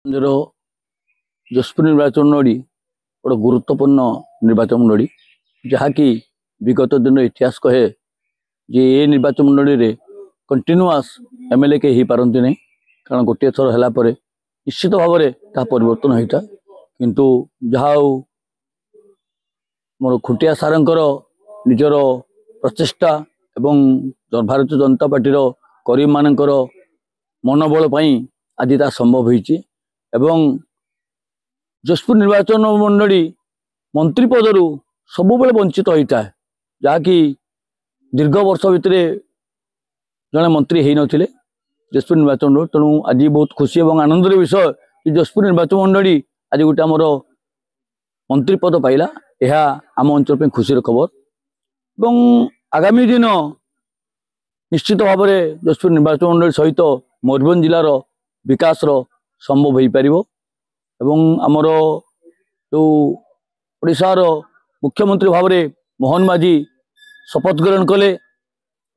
जशपुर निर्वाचन मंडली गोटे गुरुत्वपूर्ण निर्वाचन मंडली जहाँकि विगत दिन इतिहास कहे जे ये निर्वाचन मंडली रे कंटिन्यूअस एमएलए के पारती नहीं कारण गोटे थर है निश्चित भाव में परिवर्तन होता किंतु जहाँ मोर खुंटिया सारंकर निजर प्रचेष्टा एवं भारतीय जनता पार्टी करीब मानकर मनोबल आज ता संभव होती एवं जशपुर निर्वाचन मंडली मंत्री पदर सब वंचित होता है जहाँकि दीर्घ वर्ष भितर जड़े मंत्री हो नथिले जशपुर निर्वाचन मंडली तेणु आज बहुत खुशी और आनंदर विषय कि जशपुर निर्वाचन मंडली आज गोटे आमर मंत्री पद पाइला यह आम अंचल खुशी खबर और आगामी दिन निश्चित भाव में जशपुर निर्वाचन मंडली सहित मयूरभंज जिलार विकास संभव हो पार एवं आमर जो ओडिशार मुख्यमंत्री भाव में मोहन माझी शपथ ग्रहण कले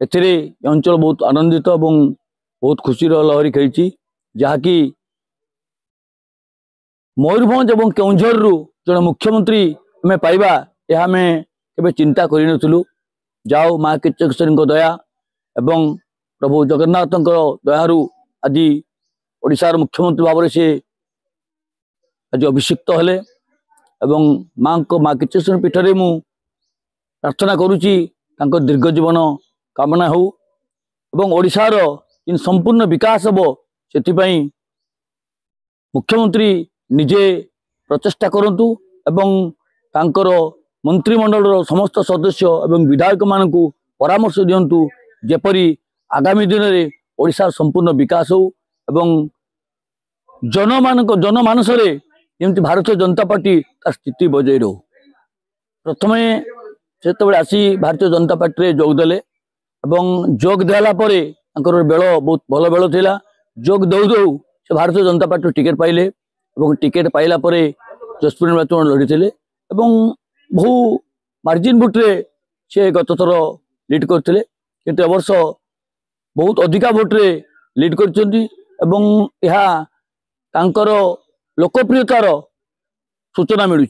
एथिरे अंचल बहुत आनंदित और बहुत खुशी लहरी खेली जहाँकि मयूरभंज और केउंझर जड़े मुख्यमंत्री आम पाइबा यह आम के चिंता करूँ जाओ माँ किचकेश्वरी दया एवं प्रभु जगन्नाथ दयारु आज ओडिशार मुख्यमंत्री भाव में सी आज अभिषिक्त हेले एवं माँ किचकेश्वरी पीठ में मु प्रार्थना करुच्ची दीर्घ जीवन कामना हो एवं ओडिशार इन संपूर्ण विकास हम से मुख्यमंत्री निजे प्रचेष्टा करंतु एवं तांकर मंत्रिमंडल समस्त सदस्य एवं विधायक मानकु परामर्श दियंतु जेपरी आगामी दिन में ओडिशार संपूर्ण विकास हो एवं जनमानस जमी भारतीय जनता पार्टी तार स्थिति बजाय रो प्रथम से आसी भारतीय जनता पार्टी रे जोगदेले एवं जोग देला परे बेल बहुत भल बेल थिला जोग दौ दौ से भारतीय जनता पार्टी टिकेट पाइले एवं टिकेट पाइला परे जशपुर निर्वाचन लड़ी बहु मार्जिन भोट्रे से गत थर लीड करते किंतु ए वर्ष बहुत अधिका भोट्रे लीड कर लोकप्रियतार सूचना मिलूँ।